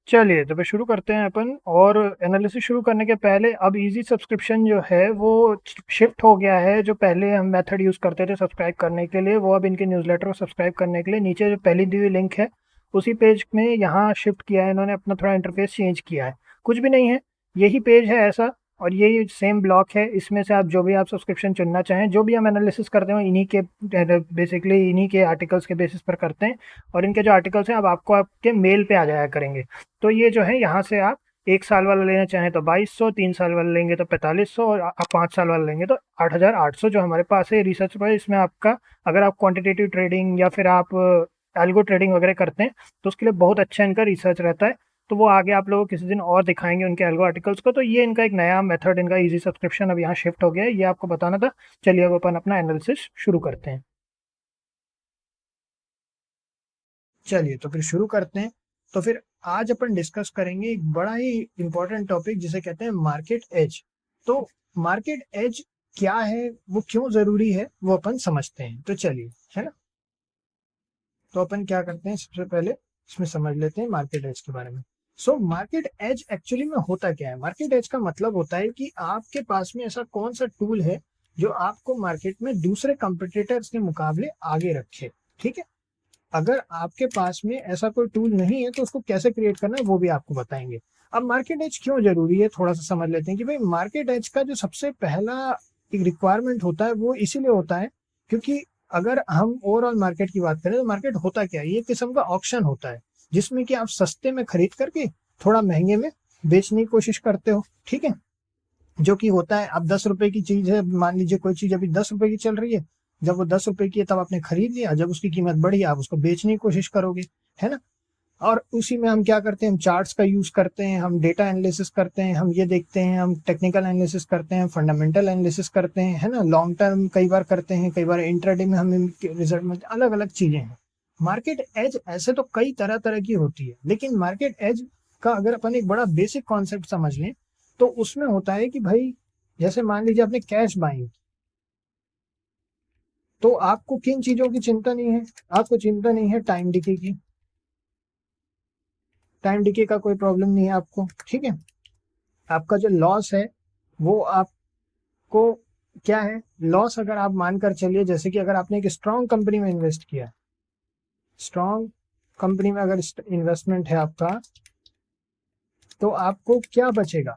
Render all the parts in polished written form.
चलिए तो फिर शुरू करते हैं अपन। और एनालिसिस शुरू करने के पहले अब इजी सब्सक्रिप्शन जो है वो शिफ्ट हो गया है। जो पहले हम मेथड यूज़ करते थे सब्सक्राइब करने के लिए, वो अब इनके न्यूज़लेटर को सब्सक्राइब करने के लिए नीचे जो पहली दी हुई लिंक है उसी पेज में यहाँ शिफ्ट किया है इन्होंने। अपना थोड़ा इंटरफेस चेंज किया है, कुछ भी नहीं है, यही पेज है ऐसा। और यही सेम ब्लॉक है, इसमें से आप जो भी आप सब्सक्रिप्शन चुनना चाहें, जो भी हम एनालिसिस करते हो इन्हीं के बेसिकली इन्हीं के आर्टिकल्स के बेसिस पर करते हैं। और इनके जो आर्टिकल्स हैं अब आपको आपके मेल पे आ जाया करेंगे। तो ये जो है यहाँ से आप 1 साल वाला लेना चाहें तो 2200, 3 साल वाला लेंगे तो 4500, और आप 5 साल वाला लेंगे तो 8800 जो हमारे पास है रिसर्च पर। इसमें आपका अगर आप क्वांटिटेटिव ट्रेडिंग या फिर आप एल्गो ट्रेडिंग वगैरह करते हैं तो उसके लिए बहुत अच्छा इनका रिसर्च रहता है। तो वो आगे आप लोगों को किसी दिन और दिखाएंगे उनके एल्गो आर्टिकल्स को। तो ये इनका एक नया मेथड, इनका इजी सब्सक्रिप्शन अब यहाँ शिफ्ट हो गया है, ये आपको बताना था। चलिए अब अपन अपना एनालिसिस शुरू करते हैं। चलिए तो फिर शुरू करते हैं। तो फिर आज अपन डिस्कस करेंगे एक बड़ा ही इंपॉर्टेंट टॉपिक जिसे कहते हैं मार्केट एज। तो मार्केट एज क्या है, वो क्यों जरूरी है, वो अपन समझते हैं। तो चलिए, है ना। तो अपन क्या करते हैं, सबसे पहले इसमें समझ लेते हैं मार्केट एज के बारे में। सो मार्केट एज एक्चुअली में होता क्या है। मार्केट एज का मतलब होता है कि आपके पास में ऐसा कौन सा टूल है जो आपको मार्केट में दूसरे कंपिटिटर्स के मुकाबले आगे रखे। ठीक है। अगर आपके पास में ऐसा कोई टूल नहीं है तो उसको कैसे क्रिएट करना है वो भी आपको बताएंगे। अब मार्केट एज क्यों जरूरी है थोड़ा सा समझ लेते हैं कि भाई मार्केट एज का जो सबसे पहला एक रिक्वायरमेंट होता है वो इसीलिए होता है क्योंकि अगर हम ओवरऑल मार्केट की बात करें तो मार्केट होता क्या है, ये किस्म का ऑक्शन होता है जिसमें कि आप सस्ते में खरीद करके थोड़ा महंगे में बेचने की कोशिश करते हो। ठीक है। जो कि होता है, अब 10 रुपए की चीज है, मान लीजिए कोई चीज अभी 10 रुपए की चल रही है। जब वो 10 रुपए की है तब आपने खरीद लिया, जब उसकी कीमत बढ़ी आप उसको बेचने की कोशिश करोगे, है ना। और उसी में हम क्या करते हैं, हम चार्ट्स का यूज करते हैं, हम डेटा एनालिसिस करते हैं, हम ये देखते हैं, हम टेक्निकल एनालिसिस करते हैं, फंडामेंटल एनालिसिस करते हैं, है ना। लॉन्ग टर्म कई बार करते हैं, कई बार इंट्राडे में हम रिजल्ट में अलग अलग चीजें हैं। मार्केट एज ऐसे तो कई तरह तरह की होती है, लेकिन मार्केट एज का अगर अपन एक बड़ा बेसिक कॉन्सेप्ट समझ लें तो उसमें होता है कि भाई जैसे मान लीजिए आपने कैश बाइंग, तो आपको किन चीजों की चिंता नहीं है। आपको चिंता नहीं है टाइम डिके की, टाइम डिके का कोई प्रॉब्लम नहीं है आपको। ठीक है। आपका जो लॉस है वो आपको क्या है, लॉस अगर आप मानकर चलिए, जैसे कि अगर आपने एक स्ट्रॉन्ग कंपनी में इन्वेस्ट किया, स्ट्रॉन्ग कंपनी में अगर इन्वेस्टमेंट है आपका, तो आपको क्या बचेगा।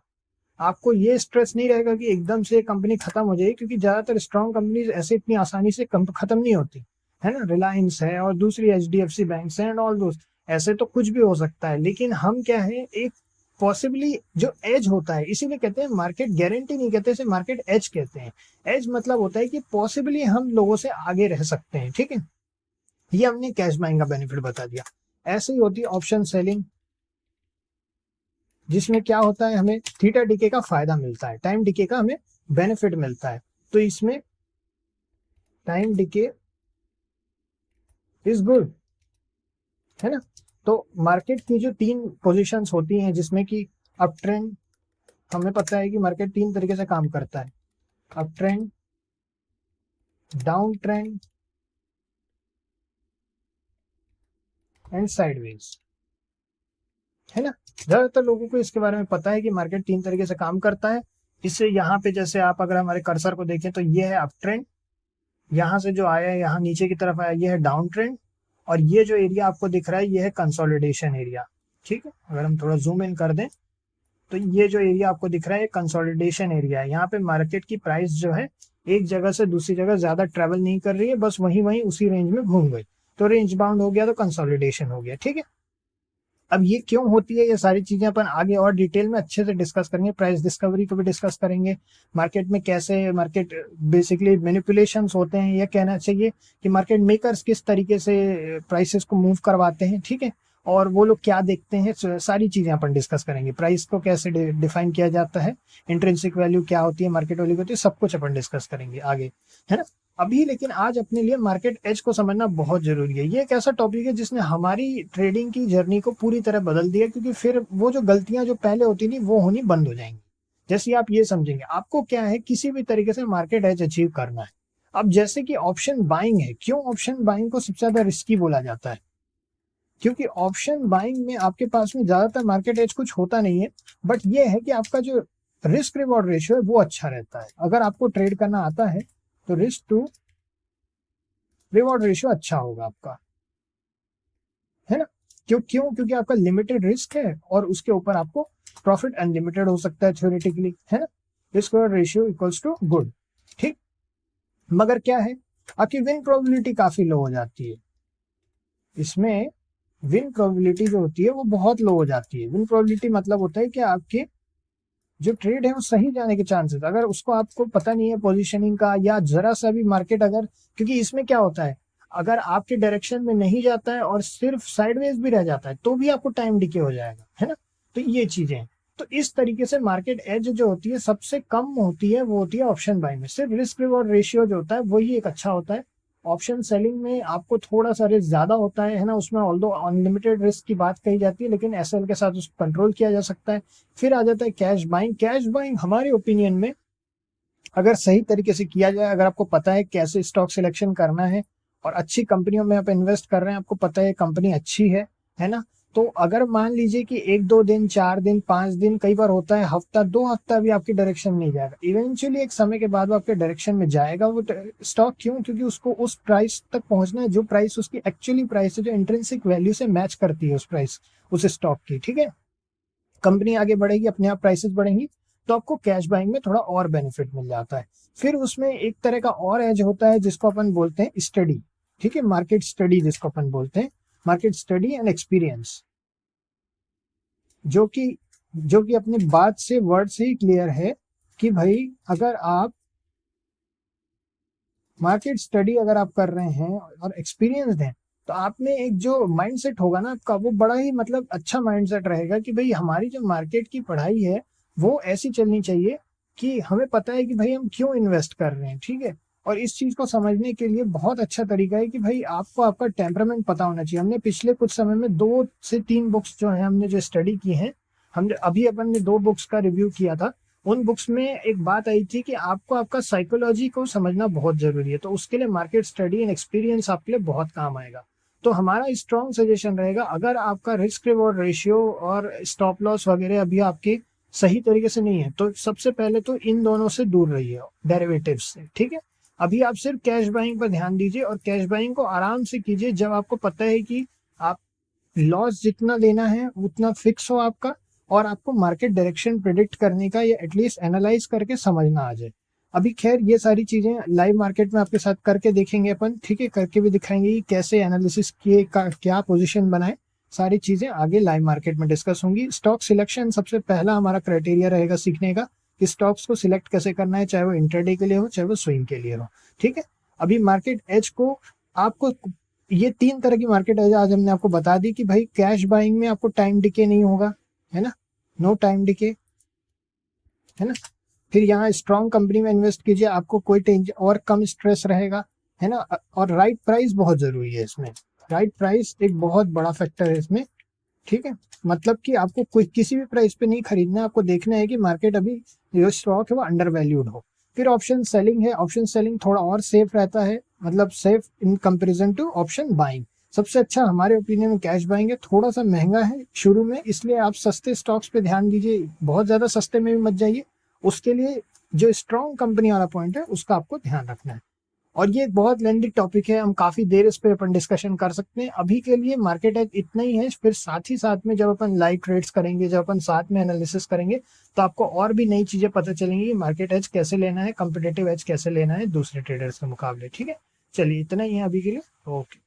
आपको ये स्ट्रेस नहीं रहेगा कि एकदम से कंपनी खत्म हो जाएगी, क्योंकि ज्यादातर स्ट्रॉन्ग कंपनीज ऐसे इतनी आसानी से खत्म नहीं होती, है ना। रिलायंस है और दूसरी HDFC बैंक है एंड ऑल दोस्त, ऐसे तो कुछ भी हो सकता है। लेकिन हम क्या है, एक पॉसिबली जो एज होता है, इसीलिए कहते हैं मार्केट गारंटी नहीं कहते, इसे मार्केट एज कहते हैं। एज मतलब होता है कि पॉसिबली हम लोगों से आगे रह सकते हैं। ठीक है। ये हमने कैश बाइंग का बेनिफिट बता दिया। ऐसे ही होती है ऑप्शन सेलिंग, जिसमें क्या होता है, हमें थीटा डीके का फायदा मिलता है, टाइम डीके का हमें बेनिफिट मिलता है। तो इसमें टाइम डीके इज गुड, है ना। तो मार्केट की जो 3 पोजीशंस होती हैं जिसमें कि अप ट्रेंड, हमें पता है कि मार्केट 3 तरीके से काम करता है, up trend, down trend and sideways, है ना। ज्यादातर लोगों को इसके बारे में पता है कि मार्केट 3 तरीके से काम करता है। इससे यहाँ पे जैसे आप अगर हमारे कर्सर को देखें तो ये है अप ट्रेंड, यहाँ से जो आया है यहाँ नीचे की तरफ आया ये है डाउन ट्रेंड, और ये जो एरिया आपको दिख रहा है ये है कंसोलिडेशन एरिया। ठीक है। अगर हम थोड़ा जूम इन कर दें तो ये जो एरिया आपको दिख रहा है कंसोलिडेशन एरिया है। यहाँ पे मार्केट की प्राइस जो है एक जगह से दूसरी जगह ज्यादा ट्रेवल नहीं कर रही है, बस वहीं वहीं उसी रेंज में घूम गई, तो रेंज बाउंड हो गया, तो कंसोलिडेशन हो गया। ठीक है। अब ये क्यों होती है, ये सारी चीजें अपन आगे और डिटेल में अच्छे से डिस्कस करेंगे, प्राइस डिस्कवरी को भी डिस्कस करेंगे, मार्केट में कैसे मार्केट बेसिकली मैनिपुलेशंस होते हैं, ये कहना चाहिए कि मार्केट मेकर्स किस तरीके से प्राइसेस को मूव करवाते हैं। ठीक है। और वो लोग क्या देखते हैं, सारी चीजें अपन डिस्कस करेंगे। प्राइस को कैसे डिफाइन किया जाता है, इंट्रिंसिक वैल्यू क्या होती है, मार्केट वैल्यू होती है, सब कुछ अपन डिस्कस करेंगे आगे, है ना। अभी लेकिन आज अपने लिए मार्केट एज को समझना बहुत जरूरी है। ये एक ऐसा टॉपिक है जिसने हमारी ट्रेडिंग की जर्नी को पूरी तरह बदल दिया, क्योंकि फिर वो जो गलतियां जो पहले होती थी वो होनी बंद हो जाएंगी। जैसे आप ये समझेंगे, आपको क्या है, किसी भी तरीके से मार्केट एज अचीव करना है। अब जैसे कि ऑप्शन बाइंग है, क्यों ऑप्शन बाइंग को सबसे ज्यादा रिस्की बोला जाता है, क्योंकि ऑप्शन बाइंग में आपके पास में ज्यादातर मार्केट एज कुछ होता नहीं है, बट ये है कि आपका जो रिस्क रिवॉर्ड रेशियो है वो अच्छा रहता है। अगर आपको ट्रेड करना आता है तो रिस्क टू रिवॉर्ड रेशियो अच्छा होगा आपका, है ना। क्योंकि आपका लिमिटेड रिस्क है और उसके ऊपर आपको प्रॉफिट अनलिमिटेड हो सकता है थ्योरेटिकली, है ना। Risk reward ratio equals to good, ठीक। मगर क्या है, आपकी विन प्रोबेबिलिटी काफी लो हो जाती है। इसमें विन प्रोबेबिलिटी जो होती है वो बहुत लो हो जाती है। विन प्रोबेबिलिटी मतलब होता है कि आपके जो ट्रेड है वो सही जाने के चांसेस, अगर उसको आपको पता नहीं है पोजीशनिंग का या जरा सा भी मार्केट अगर, क्योंकि इसमें क्या होता है, अगर आपके डायरेक्शन में नहीं जाता है और सिर्फ साइडवेज भी रह जाता है तो भी आपको टाइम डिके हो जाएगा, है ना। तो ये चीजें हैं। तो इस तरीके से मार्केट एज जो होती है सबसे कम होती है वो होती है ऑप्शन बाय में। सिर्फ रिस्क रिवॉर्ड रेशियो जो होता है वही एक अच्छा होता है। ऑप्शन सेलिंग में आपको थोड़ा सा रिस्क ज्यादा होता है ना, उसमें ऑल्दो अनलिमिटेड रिस्क की बात कही जाती है लेकिन एसएल के साथ उसको कंट्रोल किया जा सकता है। फिर आ जाता है कैश बाइंग। कैश बाइंग हमारे ओपिनियन में अगर सही तरीके से किया जाए, अगर आपको पता है कैसे स्टॉक सिलेक्शन करना है और अच्छी कंपनियों में आप इन्वेस्ट कर रहे हैं, आपको पता है कंपनी अच्छी है ना, तो अगर मान लीजिए कि 1-2 दिन, 4 दिन, 5 दिन, कई बार होता है हफ्ता 2 हफ्ता भी आपकी डायरेक्शन नहीं जाएगा, इवेंचुअली एक समय के बाद वो आपके डायरेक्शन में जाएगा वो स्टॉक। क्यों? क्योंकि उसको उस प्राइस तक पहुंचना है जो प्राइस उसकी एक्चुअली प्राइस है, जो इंट्रिंसिक वैल्यू से मैच करती है उस प्राइस, उस स्टॉक की, ठीक है। कंपनी आगे बढ़ेगी, अपने आप प्राइसेस बढ़ेंगी, तो आपको कैश बाइंग में थोड़ा और बेनिफिट मिल जाता है। फिर उसमें एक तरह का और एज होता है जिसको अपन बोलते हैं स्टडी, ठीक है, मार्केट स्टडी जिसको अपन बोलते हैं, मार्केट स्टडी एंड एक्सपीरियंस, जो कि अपनी बात से, वर्ड से ही क्लियर है कि भाई अगर आप मार्केट स्टडी अगर आप कर रहे हैं और एक्सपीरियंसड हैं तो आप में एक जो माइंडसेट होगा ना आपका, वो बड़ा ही मतलब अच्छा माइंडसेट रहेगा कि भाई हमारी जो मार्केट की पढ़ाई है वो ऐसी चलनी चाहिए कि हमें पता है कि भाई हम क्यों इन्वेस्ट कर रहे हैं, ठीक है। और इस चीज को समझने के लिए बहुत अच्छा तरीका है कि भाई आपको आपका टेम्परामेंट पता होना चाहिए। हमने पिछले कुछ समय में 2 से 3 बुक्स जो है हमने जो स्टडी की है, हमने अभी अपन ने 2 बुक्स का रिव्यू किया था। उन बुक्स में एक बात आई थी कि आपको आपका साइकोलॉजी को समझना बहुत जरूरी है, तो उसके लिए मार्केट स्टडी एंड एक्सपीरियंस आपके लिए बहुत काम आएगा। तो हमारा स्ट्रॉन्ग सजेशन रहेगा, अगर आपका रिस्क रिवॉर्ड रेशियो और स्टॉप लॉस वगैरह अभी आपके सही तरीके से नहीं है तो सबसे पहले तो इन दोनों से दूर रहिए, डेरिवेटिव्स से, ठीक है। अभी आप सिर्फ कैश बाइंग पर ध्यान दीजिए और कैश बाइंग को आराम से कीजिए जब आपको पता है कि आप लॉस जितना लेना है उतना फिक्स हो आपका, और आपको मार्केट डायरेक्शन प्रिडिक्ट करने का या एटलीस्ट एनालाइज करके समझना आ जाए। अभी खैर ये सारी चीजें लाइव मार्केट में आपके साथ करके देखेंगे अपन, ठीक है, करके भी दिखाएंगे कि कैसे एनालिसिस किए का क्या पोजीशन बनाए। सारी चीजें आगे लाइव मार्केट में डिस्कस होंगी। स्टॉक सिलेक्शन सबसे पहला हमारा क्राइटेरिया रहेगा सीखने का कि स्टॉक्स को सिलेक्ट कैसे करना है, चाहे वो इंट्राडे के लिए हो चाहे वो स्विंग के लिए हो, ठीक है। अभी मार्केट एज को आपको ये 3 तरह की मार्केट एज आज हमने आपको बता दी कि भाई कैश बाइंग में आपको टाइम डिके नहीं होगा, है ना, नो टाइम डिके, है ना। फिर यहाँ स्ट्रॉन्ग कंपनी में इन्वेस्ट कीजिए, आपको कोई टेंशन और कम स्ट्रेस रहेगा, है ना। और राइट प्राइस बहुत जरूरी है इसमें, राइट प्राइस एक बहुत बड़ा फैक्टर है इसमें, ठीक है। मतलब कि आपको कोई किसी भी प्राइस पे नहीं खरीदना है, आपको देखना है कि मार्केट अभी जो स्टॉक है वो अंडर वैल्यूड हो। फिर ऑप्शन सेलिंग है, ऑप्शन सेलिंग थोड़ा और सेफ रहता है, मतलब safe in comparison to option buying. सबसे अच्छा हमारे ओपिनियन में कैश बाइंग है, थोड़ा सा महंगा है शुरू में, इसलिए आप सस्ते स्टॉक्स पे ध्यान दीजिए, बहुत ज्यादा सस्ते में भी मत जाइए। उसके लिए जो स्ट्रॉन्ग कंपनी वाला पॉइंट है उसका आपको ध्यान रखना है। और ये बहुत लेंदी टॉपिक है, हम काफी देर इस पे अपन डिस्कशन कर सकते हैं। अभी के लिए मार्केट एज इतना ही है, फिर साथ ही साथ में जब अपन लाइव ट्रेड्स करेंगे, जब अपन साथ में एनालिसिस करेंगे तो आपको और भी नई चीजें पता चलेंगी, मार्केट एज कैसे लेना है, कॉम्पिटेटिव एज कैसे लेना है दूसरे ट्रेडर्स के मुकाबले, ठीक है। चलिए इतना ही है अभी के लिए, ओके।